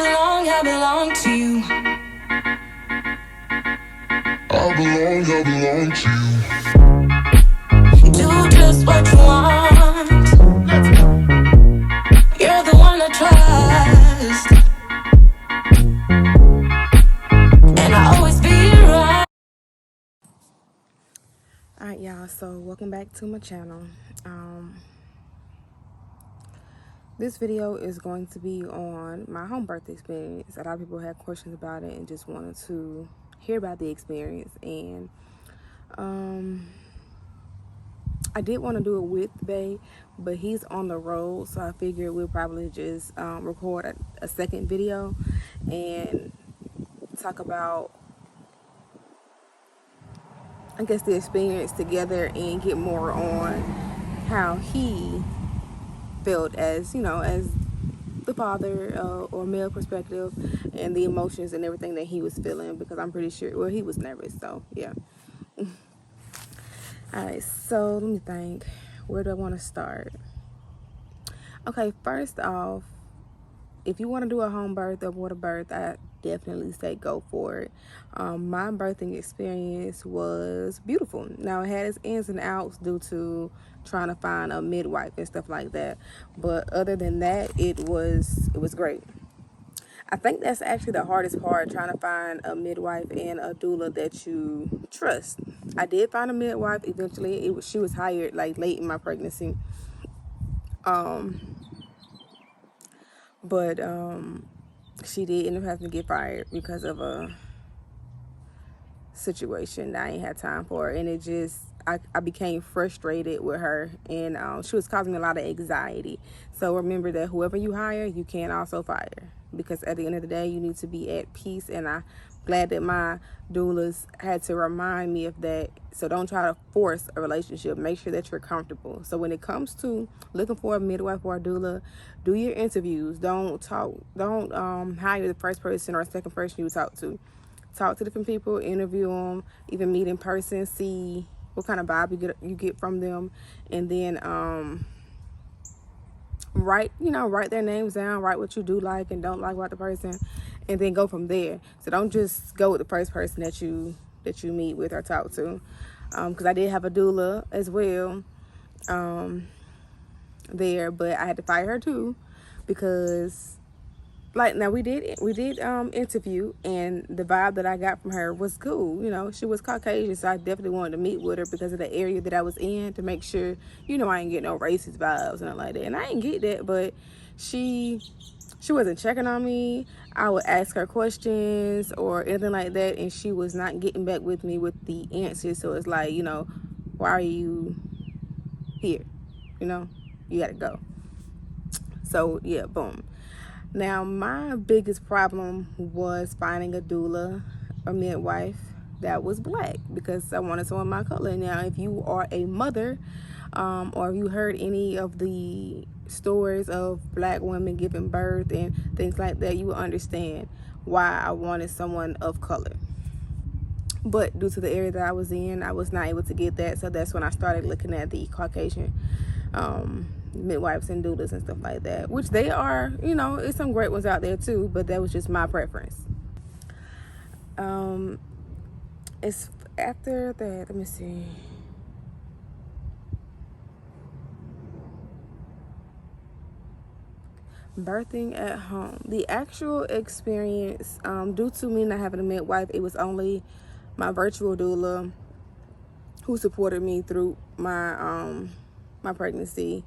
I belong to you. I belong to you. Do just what you want. You're the one I trust, and I'll always be right. Alright, y'all, so welcome back to my channel. This video is going to be on my home birth experience. A lot of people had questions about it and just wanted to hear about the experience. And I did want to do it with Bae, but he's on the road, so I figured we'll probably just record a second video and talk about, I guess, the experience together and get more on how he felt as, as the father or male perspective, and the emotions and everything that he was feeling, because I'm pretty sure, well, he was nervous, so yeah. All right, so let me think, where do I want to start? Okay, first off, if you want to do a home birth or water birth, I definitely say go for it. My birthing experience was beautiful. Now, it had its ins and outs due to trying to find a midwife and stuff like that, but other than that, it was great. I think that's actually the hardest part, trying to find a midwife and a doula that you trust. I did find a midwife eventually. She was hired like late in my pregnancy. But she did end up having to get fired because of a situation that I ain't had time for. And it just, I became frustrated with her, and she was causing me a lot of anxiety. So remember that whoever you hire, you can also fire, because at the end of the day, you need to be at peace. And I'm glad that my doulas had to remind me of that. So don't try to force a relationship. Make sure that you're comfortable. So when it comes to looking for a midwife or a doula, do your interviews. Don't hire the first person or second person you talk to. Talk to different people, interview them, even meet in person, see what kind of vibe you get from them, and then write their names down, write what you do like and don't like about the person, and then go from there. So don't just go with the first person that you meet with or talk to, because I did have a doula as well there, but I had to fire her too, because now we did interview, and the vibe that I got from her was cool. She was Caucasian, so I definitely wanted to meet with her because of the area that I was in, to make sure I ain't get no racist vibes and like that. And I ain't get that, but she wasn't checking on me. I would ask her questions or anything like that, and she was not getting back with me with the answers. So it's like, why are you here? You gotta go. So yeah, boom. Now, my biggest problem was finding a doula, a midwife that was black, because I wanted someone my color. Now, if you are a mother, or if you heard any of the stories of black women giving birth and things like that, you will understand why I wanted someone of color. But due to the area that I was in, I was not able to get that. So that's when I started looking at the Caucasian midwives and doulas and stuff like that, which they are, it's some great ones out there too, but that was just my preference. It's after that, let me see. Birthing at home, the actual experience, due to me not having a midwife, it was only my virtual doula who supported me through my my pregnancy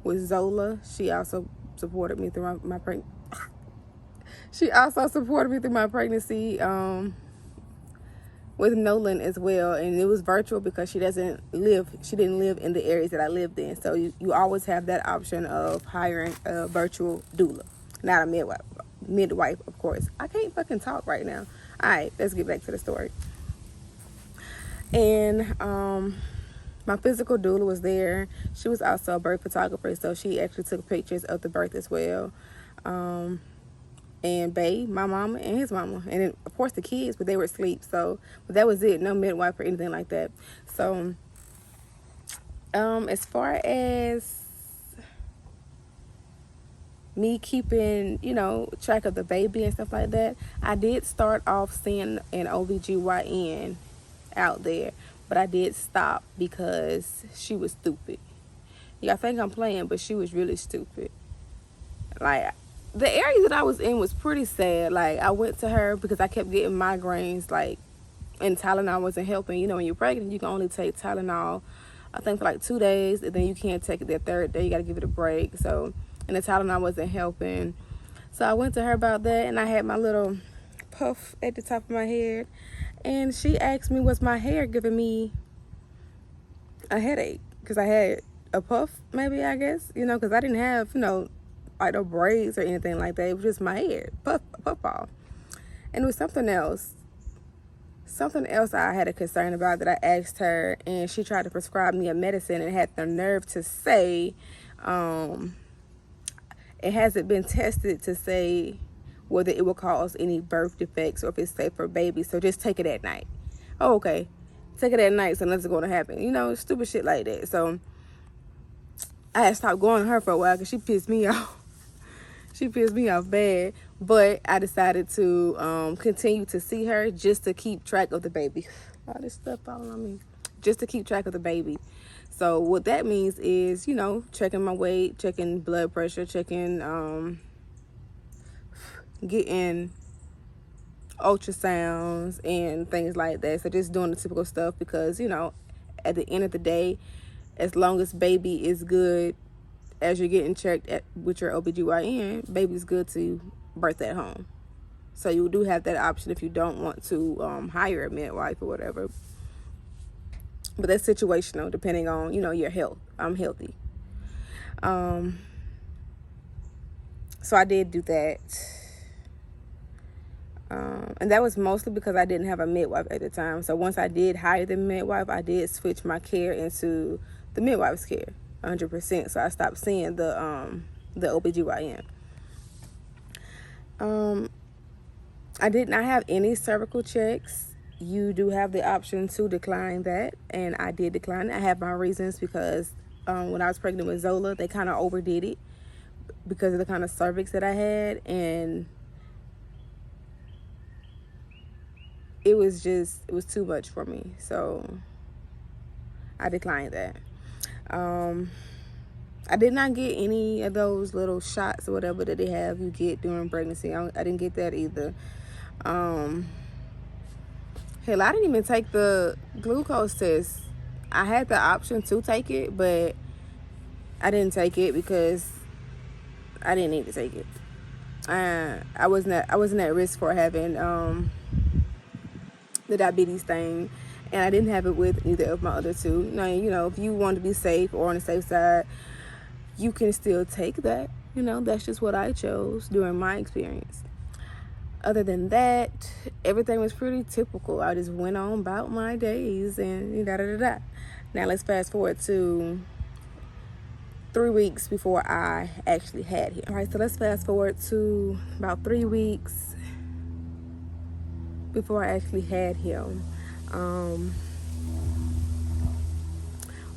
with Zola. She also supported me through my pregnancy. She also supported me through my pregnancy with Nolan as well, and it was virtual because she didn't live in the areas that I lived in. So you always have that option of hiring a virtual doula, not a midwife, of course. I can't fucking talk right now. All right, let's get back to the story. And my physical doula was there. She was also a birth photographer, so she actually took pictures of the birth as well. And Bae, my mama, and his mama, and then, of course, the kids, but they were asleep. So, but that was it. No midwife or anything like that. So, as far as me keeping, track of the baby and stuff like that, I did start off seeing an OBGYN out there, but I did stop because she was stupid. Yeah, I think I'm playing, but she was really stupid. Like, the area that I was in was pretty sad. Like, I went to her because I kept getting migraines, like, and Tylenol wasn't helping. When you're pregnant, you can only take Tylenol, I think, for like 2 days, and then you can't take it that third day. You got to give it a break. So, and the Tylenol wasn't helping. So I went to her about that, and I had my little puff at the top of my head, and she asked me, was my hair giving me a headache? Because I had a puff, maybe, I guess, because I didn't have, like no braids or anything like that. It was just my hair, puff off. And it was something else I had a concern about that I asked her, and she tried to prescribe me a medicine and had the nerve to say, it hasn't been tested to say whether it will cause any birth defects or if it's safe for babies, so just take it at night. Oh, okay. Take it at night, so nothing's going to happen. Stupid shit like that. So I had stopped going to her for a while because she pissed me off. She pissed me off bad. But I decided to continue to see her just to keep track of the baby. All this stuff falling on me. Just to keep track of the baby. So what that means is, checking my weight, checking blood pressure, checking, getting ultrasounds and things like that. So just doing the typical stuff because, at the end of the day, as long as baby is good, as you're getting checked with your OBGYN, baby's good to birth at home. So you do have that option if you don't want to hire a midwife or whatever. But that's situational depending on, your health. I'm healthy. So I did do that. And that was mostly because I didn't have a midwife at the time. So once I did hire the midwife, I did switch my care into the midwife's care 100%. So I stopped seeing the OBGYN. I did not have any cervical checks. You do have the option to decline that, and I did decline it. I have my reasons because when I was pregnant with Zola, they kind of overdid it because of the kind of cervix that I had, and it was too much for me. So I declined that. I did not get any of those little shots or whatever that they have you get during pregnancy. I didn't get that either. Hell, I didn't even take the glucose test. I had the option to take it, but I didn't take it because I didn't need to take it. I wasn't at risk for having the diabetes thing, and I didn't have it with either of my other two. Now, if you want to be safe or on the safe side, you can still take that. That's just what I chose during my experience. Other than that, everything was pretty typical. I just went on about my days and da-da-da-da. Now let's fast forward to 3 weeks before I actually had him. All right, so let's fast forward to about 3 weeks before I actually had him.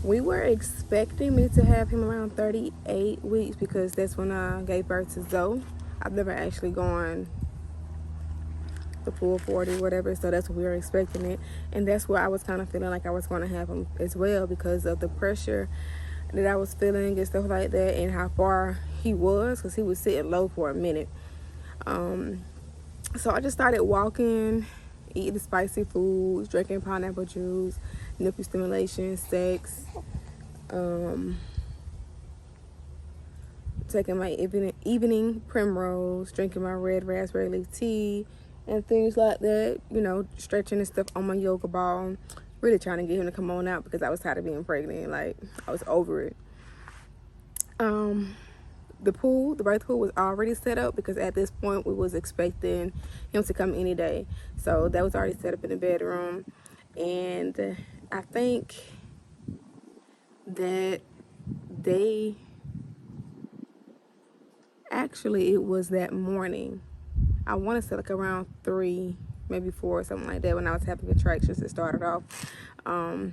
We were expecting me to have him around 38 weeks because that's when I gave birth to Zoe. I've never actually gone the full 40, whatever, so that's what we were expecting it. And that's where I was kind of feeling like I was going to have him as well because of the pressure that I was feeling and stuff like that, and how far he was, because he was sitting low for a minute. So I just started walking, eating spicy foods, drinking pineapple juice, nipple stimulation, sex, taking my evening primrose, drinking my red raspberry leaf tea, and things like that, stretching and stuff on my yoga ball. Really trying to get him to come on out because I was tired of being pregnant. Like, I was over it. The birth pool was already set up because at this point we was expecting him to come any day. So that was already set up in the bedroom. And I think that it was that morning. I want to say like around 3, maybe 4, something like that, when I was having contractions. It started off. I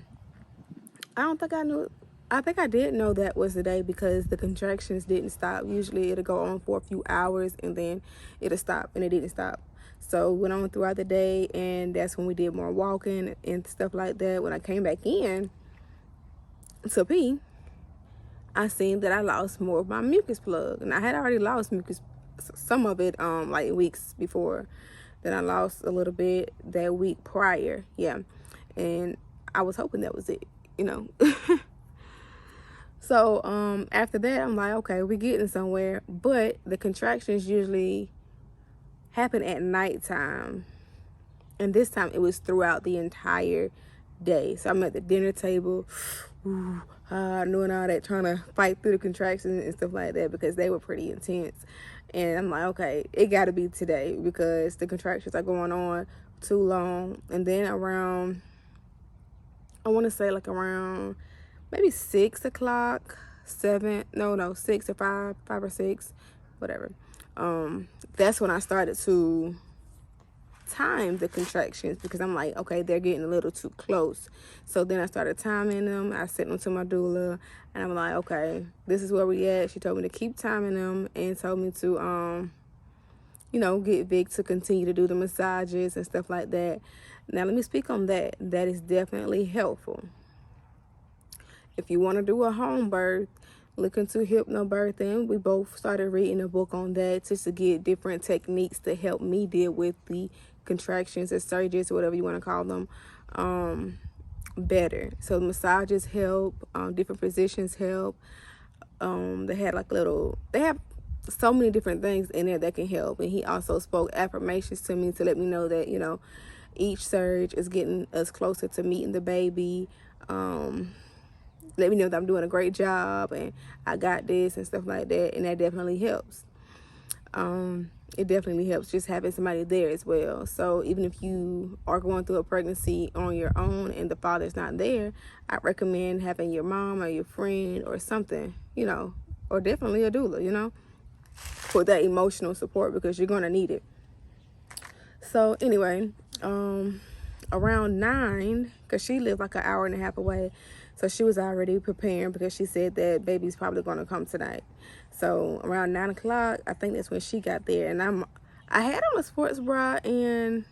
don't think I knew I think I did know that was the day because the contractions didn't stop. Usually it'll go on for a few hours and then it'll stop, and it didn't stop. So went on throughout the day, and that's when we did more walking and stuff like that. When I came back in to pee, I seen that I lost more of my mucus plug, and I had already lost mucus, some of it, like weeks before. Then I lost a little bit that week prior, yeah, and I was hoping that was it, you know. So after that, I'm like, okay, we're getting somewhere. But the contractions usually happen at nighttime, and this time it was throughout the entire day. So I'm at the dinner table, doing all that, trying to fight through the contractions and stuff like that because they were pretty intense. And I'm like, okay, it got to be today because the contractions are going on too long. And then around, I want to say like around maybe 6 o'clock, 7, no, 6 or 5 or 6, whatever. That's when I started to time the contractions because I'm like, okay, they're getting a little too close. So then I started timing them. I sent them to my doula, and I'm like, okay, this is where we at. She told me to keep timing them and told me to, get Vic to continue to do the massages and stuff like that. Now, let me speak on that. That is definitely helpful. If you want to do a home birth, look into hypnobirthing. We both started reading a book on that just to get different techniques to help me deal with the contractions or surges or whatever you want to call them better. So massages help, different positions help. They have so many different things in there that can help. And he also spoke affirmations to me to let me know that, each surge is getting us closer to meeting the baby. Let me know that I'm doing a great job and I got this and stuff like that. And that definitely helps. It definitely helps just having somebody there as well. So even if you are going through a pregnancy on your own and the father's not there, I recommend having your mom or your friend or something, or definitely a doula, for that emotional support because you're going to need it. So anyway, around 9, because she lived like an hour and a half away, so she was already preparing because she said that baby's probably going to come tonight. So around 9 o'clock, I think that's when she got there. And I had on a sports bra and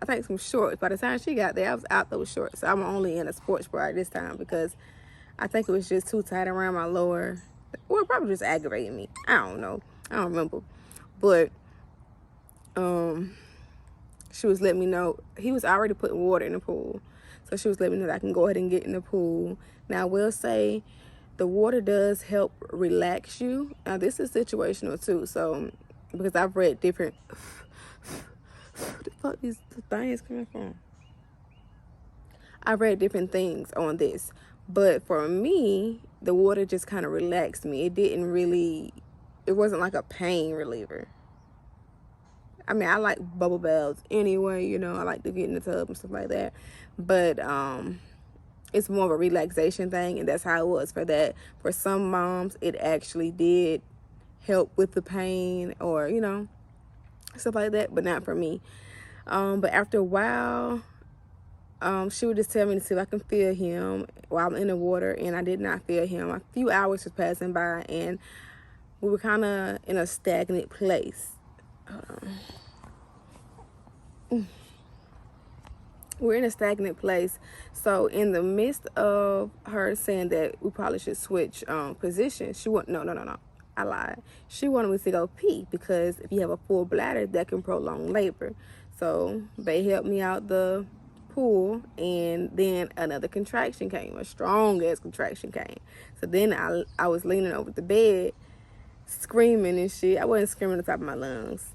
I think some shorts. By the time she got there, I was out those shorts. So I'm only in a sports bra this time because I think it was just too tight around my lower. Well, probably just aggravating me. I don't know. I don't remember. But she was letting me know he was already putting water in the pool. So she was letting me know that I can go ahead and get in the pool. Now, I will say the water does help relax you. Now, this is situational too. So, because I've read different... Where the fuck these things coming from? I read different things on this. But for me, the water just kind of relaxed me. It wasn't like a pain reliever. I mean, I like bubble baths anyway, I like to get in the tub and stuff like that. But it's more of a relaxation thing, and that's how it was for that. For some moms, it actually did help with the pain or, stuff like that, but not for me. But after a while, she would just tell me to see if I can feel him while I'm in the water, and I did not feel him. A few hours was passing by, and we were kind of in a stagnant place. We're in a stagnant place. So in the midst of her saying that we probably should switch positions, no, I lied. She wanted me to go pee because if you have a full bladder, that can prolong labor. So they helped me out the pool, and then another contraction came, a strong ass contraction came. So then I was leaning over the bed, screaming and shit. I wasn't screaming at the top of my lungs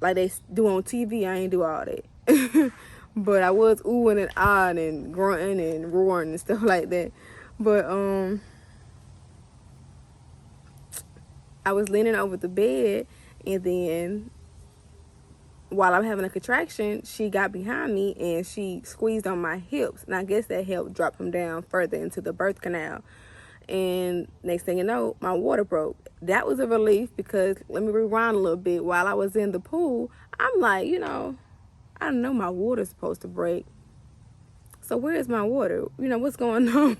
like they do on TV. I ain't do all that. But I was oohing and ahhing and grunting and roaring and stuff like that. But I was leaning over the bed, and then while I'm having a contraction, she got behind me and she squeezed on my hips. And I guess that helped drop him down further into the birth canal. And next thing you know, my water broke. That was a relief because, let me rewind a little bit. While I was in the pool, I'm like, I know my water's supposed to break. So where is my water? You know, what's going on?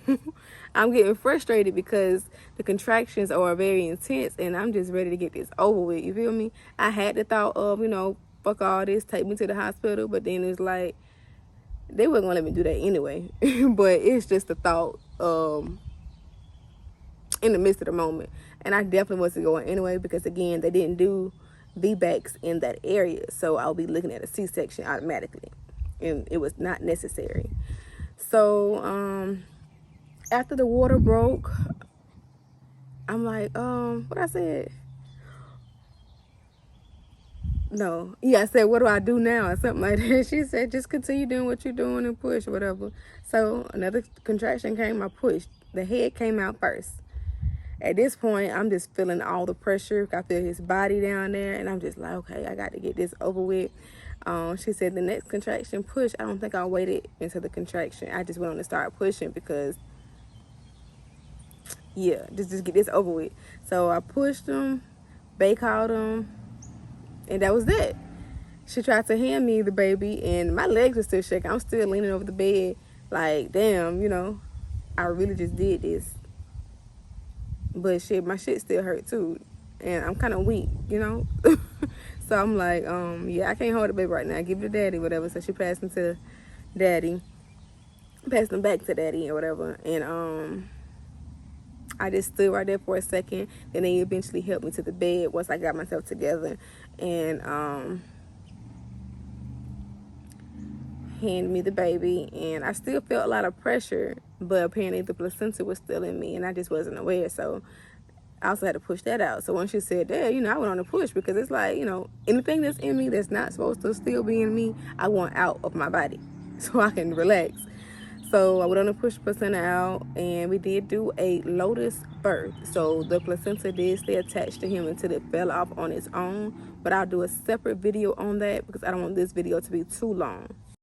I'm getting frustrated because the contractions are very intense and I'm just ready to get this over with. You feel me? I had the thought of, you know, fuck all this, take me to the hospital. But then it's like, they weren't going to let me do that anyway. But it's just a thought in the midst of the moment. And I definitely wasn't going anyway because, again, they didn't do VBACs in that area. So I'll be looking at a C-section automatically. And it was not necessary. So after the water broke, I'm like, what I said? No. Yeah, I said, what do I do now? Or something like that. She said, just continue doing what you're doing and push, whatever. So another contraction came, I pushed. The head came out first. At this point, I'm just feeling all the pressure. I feel his body down there, and I'm just like, okay, I got to get this over with. She said the next contraction push. I don't think I waited until the contraction. I just went on to start pushing because, yeah, just get this over with. So I pushed him, Bay called him, and that was it. She tried to hand me the baby, and my legs were still shaking. I'm still leaning over the bed like, damn, you know, I really just did this. But shit, my shit still hurt too. And I'm kind of weak, you know? So I'm like, yeah, I can't hold the baby right now. Give it to daddy, whatever. So she passed him to daddy. Passed him back to daddy or whatever. And I just stood right there for a second. Then they eventually helped me to the bed once I got myself together. And handed me the baby. And I still felt a lot of pressure. But apparently the placenta was still in me. And I just wasn't aware. So I also had to push that out. So when she said that, you know, I went on to push because it's like, you know, anything that's in me that's not supposed to still be in me, I want out of my body so I can relax. So I went on to push the placenta out, and we did do a lotus birth. So the placenta did stay attached to him until it fell off on its own. But I'll do a separate video on that because I don't want this video to be too long.